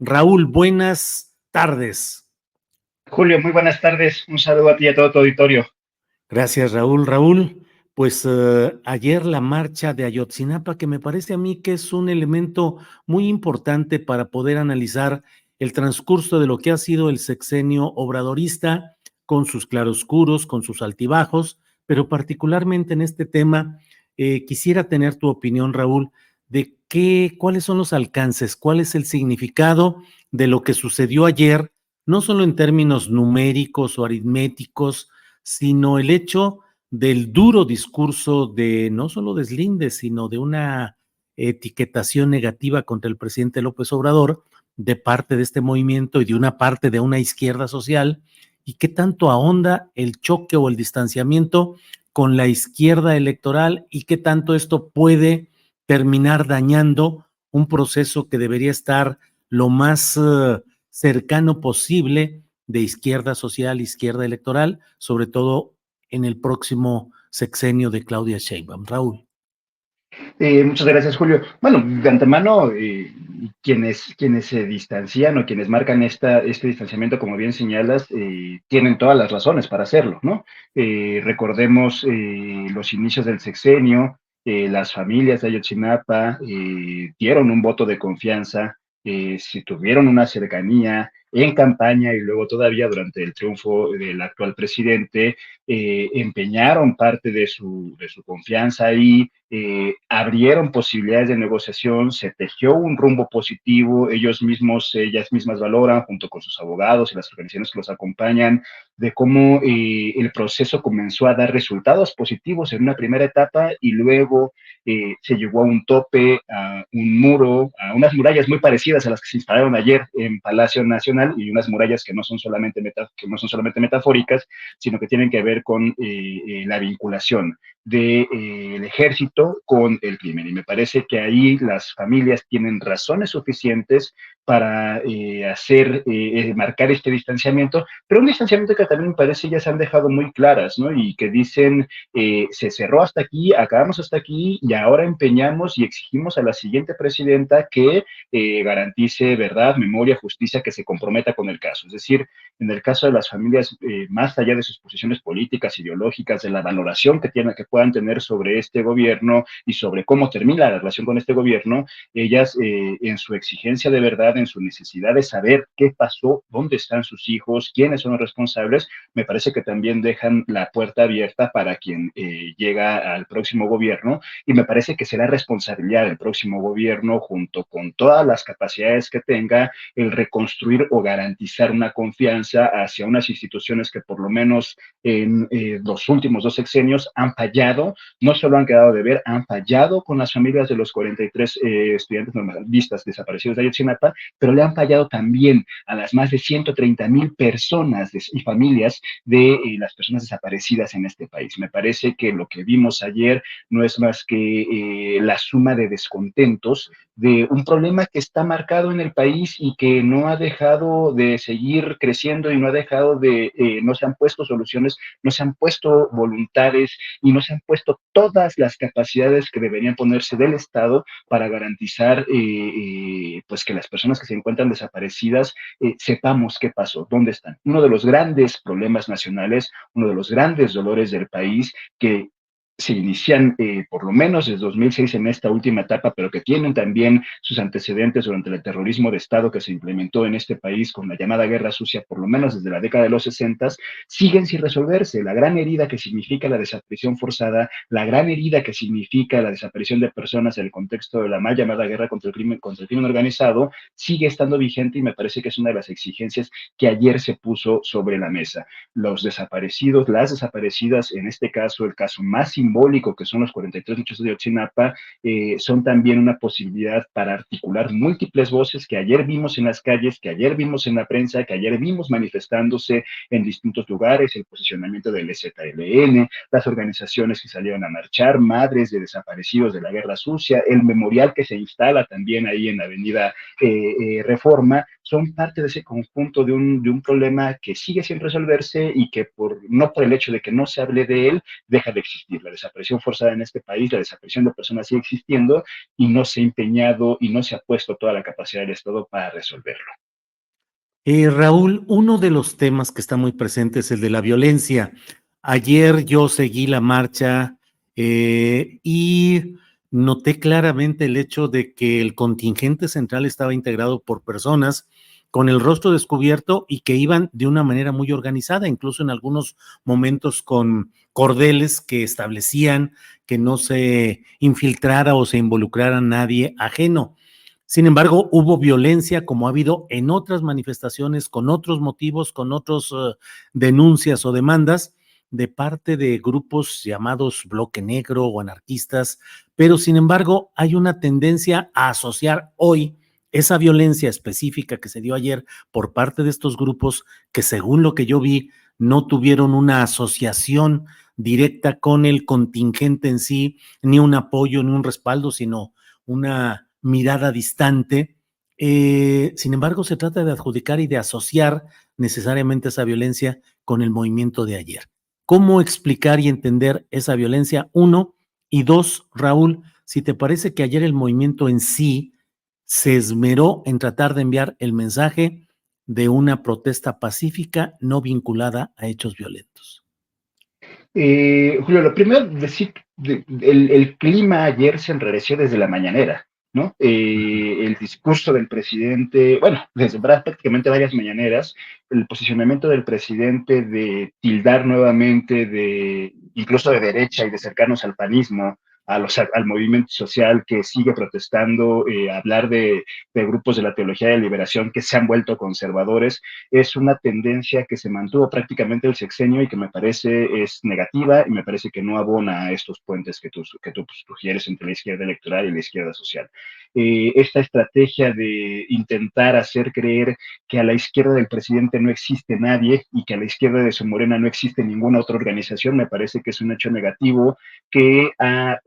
Raúl, buenas tardes. Julio, muy buenas tardes. Un saludo a ti y a todo tu auditorio. Gracias, Raúl. Raúl, pues ayer la marcha de Ayotzinapa, que me parece a mí que es un elemento muy importante para poder analizar el transcurso de lo que ha sido el sexenio obradorista, con sus claroscuros, con sus altibajos, pero particularmente en este tema, quisiera tener tu opinión, Raúl, de cuáles son los alcances, cuál es el significado de lo que sucedió ayer, no solo en términos numéricos o aritméticos, sino el hecho del duro discurso de no solo deslinde, sino de una etiquetación negativa contra el presidente López Obrador de parte de este movimiento y de una parte de una izquierda social, y qué tanto ahonda el choque o el distanciamiento con la izquierda electoral y qué tanto esto puede terminar dañando un proceso que debería estar lo más cercano posible de izquierda social, izquierda electoral, sobre todo en el próximo sexenio de Claudia Sheinbaum. Raúl. Muchas gracias, Julio. Bueno, de antemano, quienes se distancian o quienes marcan este distanciamiento, como bien señalas, tienen todas las razones para hacerlo, ¿no? Recordemos los inicios del sexenio, las familias de Ayotzinapa dieron un voto de confianza, si tuvieron una cercanía en campaña y luego todavía durante el triunfo del actual presidente, empeñaron parte de su confianza ahí, abrieron posibilidades de negociación, se tejió un rumbo positivo, ellas mismas valoran, junto con sus abogados y las organizaciones que los acompañan, de cómo el proceso comenzó a dar resultados positivos en una primera etapa y luego se llegó a un tope, a un muro, a unas murallas muy parecidas a las que se instalaron ayer en Palacio Nacional, y unas murallas que no son solamente metafóricas, sino que tienen que ver con la vinculación del ejército con el crimen. Y me parece que ahí las familias tienen razones suficientes para marcar este distanciamiento, pero un distanciamiento que también me parece ya se han dejado muy claras, ¿no? Y que dicen, se cerró hasta aquí, acabamos hasta aquí, y ahora empeñamos y exigimos a la siguiente presidenta que garantice verdad, memoria, justicia, que se comprometa con el caso. Es decir, en el caso de las familias, más allá de sus posiciones políticas, ideológicas, de la valoración que puedan tener sobre este gobierno y sobre cómo termina la relación con este gobierno, ellas en su exigencia de verdad, en su necesidad de saber qué pasó, dónde están sus hijos, quiénes son los responsables, me parece que también dejan la puerta abierta para quien llega al próximo gobierno, y me parece que será responsabilidad del próximo gobierno, junto con todas las capacidades que tenga, el reconstruir o garantizar una confianza hacia unas instituciones que por lo menos en los últimos 2 sexenios han fallado, no solo han quedado de ver, han fallado con las familias de los 43 estudiantes normalistas desaparecidos de Ayotzinapa, pero le han fallado también a las más de 130,000 personas y familias de las personas desaparecidas en este país. Me parece que lo que vimos ayer no es más que la suma de descontentos de un problema que está marcado en el país y que no ha dejado de seguir creciendo y no ha dejado no se han puesto soluciones, no se han puesto voluntades y no se han puesto todas las capacidades que deberían ponerse del Estado para garantizar pues que las personas que se encuentran desaparecidas sepamos qué pasó, dónde están. Uno de los grandes problemas nacionales, uno de los grandes dolores del país, que se inician por lo menos desde 2006 en esta última etapa, pero que tienen también sus antecedentes durante el terrorismo de Estado que se implementó en este país con la llamada Guerra Sucia, por lo menos desde la década de los 60, siguen sin resolverse. La gran herida que significa la desaparición forzada, la gran herida que significa la desaparición de personas en el contexto de la mal llamada guerra contra el crimen organizado, sigue estando vigente, y me parece que es una de las exigencias que ayer se puso sobre la mesa. Los desaparecidos, las desaparecidas, en este caso, el caso más simbólico, que son los 43 muchachos de Ayotzinapa, son también una posibilidad para articular múltiples voces que ayer vimos en las calles, que ayer vimos en la prensa, que ayer vimos manifestándose en distintos lugares, el posicionamiento del EZLN, las organizaciones que salieron a marchar, madres de desaparecidos de la Guerra Sucia, el memorial que se instala también ahí en la avenida Reforma, son parte de ese conjunto de un problema que sigue sin resolverse y que no por el hecho de que no se hable de él, deja de existir. La desaparición forzada en este país, la desaparición de personas sigue existiendo y no se ha empeñado y no se ha puesto toda la capacidad del Estado para resolverlo. Raúl, uno de los temas que está muy presente es el de la violencia. Ayer yo seguí la marcha y noté claramente el hecho de que el contingente central estaba integrado por personas con el rostro descubierto y que iban de una manera muy organizada, incluso en algunos momentos con cordeles que establecían que no se infiltrara o se involucrara nadie ajeno. Sin embargo, hubo violencia como ha habido en otras manifestaciones, con otros motivos, con otras denuncias o demandas de parte de grupos llamados Bloque Negro o anarquistas, pero sin embargo hay una tendencia a asociar hoy esa violencia específica que se dio ayer por parte de estos grupos que según lo que yo vi no tuvieron una asociación directa con el contingente en sí, ni un apoyo, ni un respaldo, sino una mirada distante. Sin embargo, se trata de adjudicar y de asociar necesariamente esa violencia con el movimiento de ayer. ¿Cómo explicar y entender esa violencia? Uno, y dos, Raúl, si te parece que ayer el movimiento en sí se esmeró en tratar de enviar el mensaje de una protesta pacífica no vinculada a hechos violentos. Julio, lo primero, decir, el clima ayer se enrareció desde la mañanera, ¿no? El discurso del presidente, bueno, desde prácticamente varias mañaneras, el posicionamiento del presidente de tildar nuevamente de, incluso de derecha y de cercanos al panismo, al movimiento social que sigue protestando, hablar de grupos de la teología de liberación que se han vuelto conservadores, es una tendencia que se mantuvo prácticamente el sexenio y que me parece es negativa y me parece que no abona a estos puentes que tú sugieres entre la izquierda electoral y la izquierda social. Esta estrategia de intentar hacer creer que a la izquierda del presidente no existe nadie y que a la izquierda de su Morena no existe ninguna otra organización, me parece que es un hecho negativo que ha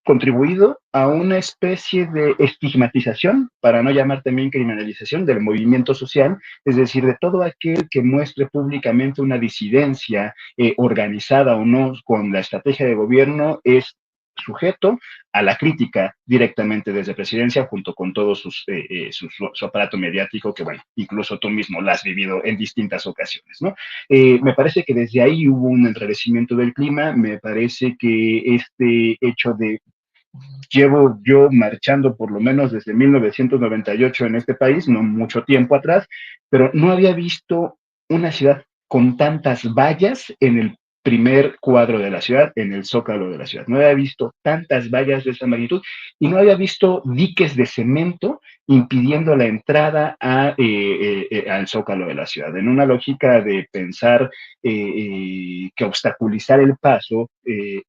contribuido a una especie de estigmatización, para no llamar también criminalización, del movimiento social, es decir, de todo aquel que muestre públicamente una disidencia organizada o no con la estrategia de gobierno es sujeto a la crítica directamente desde presidencia junto con todo su aparato mediático que, bueno, incluso tú mismo lo has vivido en distintas ocasiones, ¿no? Me parece que desde ahí hubo un enrarecimiento del clima, me parece que este hecho de llevo yo marchando por lo menos desde 1998 en este país, no mucho tiempo atrás, pero no había visto una ciudad con tantas vallas en el primer cuadro de la ciudad, en el zócalo de la ciudad. No había visto tantas vallas de esa magnitud y no había visto diques de cemento impidiendo la entrada al zócalo de la ciudad. En una lógica de pensar que obstaculizar el paso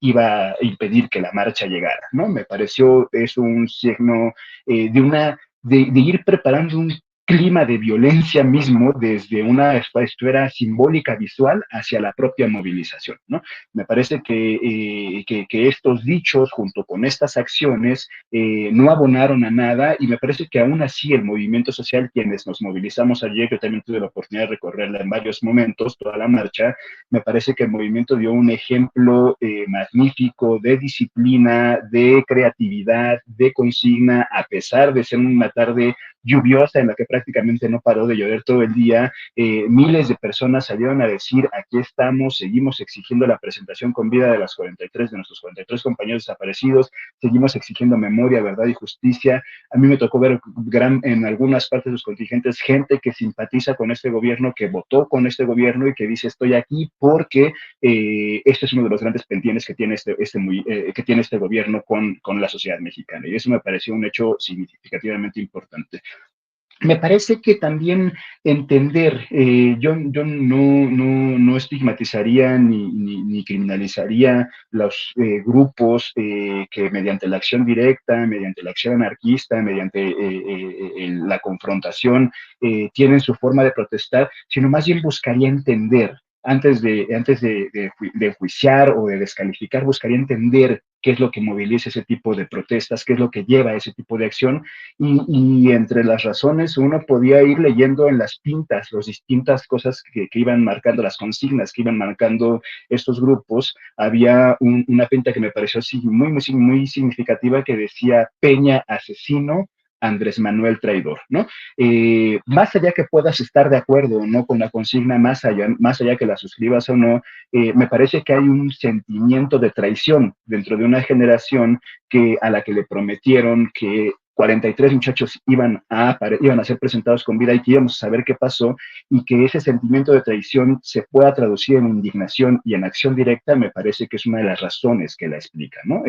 iba a impedir que la marcha llegara, ¿no? Me pareció es un signo de ir preparando un clima de violencia mismo desde una esfera simbólica visual hacia la propia movilización, ¿no? Me parece que estos dichos junto con estas acciones no abonaron a nada y me parece que aún así el movimiento social, quienes nos movilizamos ayer, yo también tuve la oportunidad de recorrerla en varios momentos, toda la marcha, me parece que el movimiento dio un ejemplo magnífico de disciplina, de creatividad, de consigna, a pesar de ser una tarde lluviosa en la que prácticamente no paró de llover todo el día. Miles de personas salieron a decir, aquí estamos, seguimos exigiendo la presentación con vida de nuestros 43 compañeros desaparecidos, seguimos exigiendo memoria, verdad y justicia. A mí me tocó ver en algunas partes de los contingentes gente que simpatiza con este gobierno, que votó con este gobierno y que dice estoy aquí porque este es uno de los grandes pendientes que tiene que tiene este gobierno con la sociedad mexicana. Y eso me pareció un hecho significativamente importante. Me parece que también entender, yo no estigmatizaría ni criminalizaría los que mediante la acción directa, mediante la acción anarquista, mediante la confrontación, tienen su forma de protestar, sino más bien buscaría entender de juiciar o de descalificar, buscaría entender qué es lo que moviliza ese tipo de protestas, qué es lo que lleva a ese tipo de acción. Y entre las razones uno podía ir leyendo en las pintas las distintas cosas que iban marcando, las consignas que iban marcando estos grupos. Había una pinta que me pareció así muy significativa que decía Peña asesino, Andrés Manuel traidor, ¿no? Más allá que puedas estar de acuerdo o no con la consigna, más allá que la suscribas o no, me parece que hay un sentimiento de traición dentro de una generación a la que le prometieron que 43 muchachos iban a ser presentados con vida y que íbamos a saber qué pasó, y que ese sentimiento de traición se pueda traducir en indignación y en acción directa, me parece que es una de las razones que la explica, ¿no?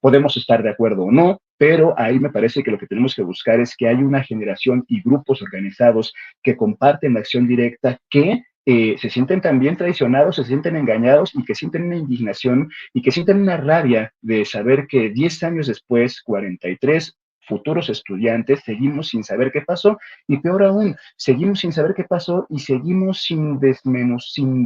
Podemos estar de acuerdo o no, pero ahí me parece que lo que tenemos que buscar es que hay una generación y grupos organizados que comparten la acción directa, que se sienten también traicionados, se sienten engañados y que sienten una indignación y que sienten una rabia de saber que 10 años después, 43 futuros estudiantes, seguimos sin saber qué pasó, y peor aún, seguimos sin saber qué pasó y seguimos sin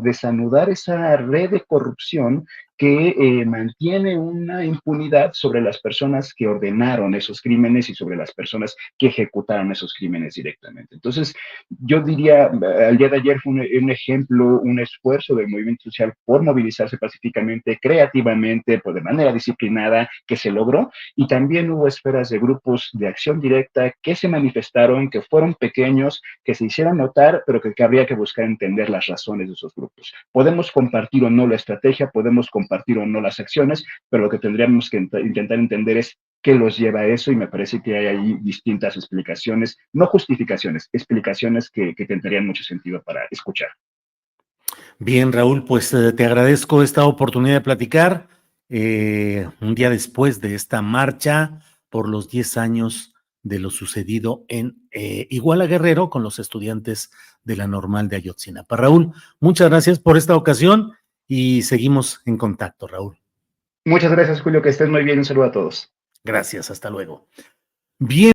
desanudar esa red de corrupción que mantiene una impunidad sobre las personas que ordenaron esos crímenes y sobre las personas que ejecutaron esos crímenes directamente. Entonces, yo diría, el día de ayer fue un ejemplo, un esfuerzo del movimiento social por movilizarse pacíficamente, creativamente, de manera disciplinada, que se logró, y también hubo esferas de grupos de acción directa que se manifestaron, que fueron pequeños, que se hicieron notar, pero que habría que buscar entender las razones de esos grupos. Podemos compartir o no la estrategia, podemos compartir o no las acciones, pero lo que tendríamos que intentar entender es qué los lleva a eso, y me parece que hay ahí distintas explicaciones, no justificaciones, explicaciones que tendrían mucho sentido para escuchar. Bien, Raúl, pues te agradezco esta oportunidad de platicar un día después de esta marcha por los 10 años de lo sucedido en Iguala Guerrero con los estudiantes de la Normal de Ayotzinapa. Raúl, muchas gracias por esta ocasión y seguimos en contacto, Raúl. Muchas gracias, Julio, que estés muy bien. Un saludo a todos. Gracias, hasta luego. Bien.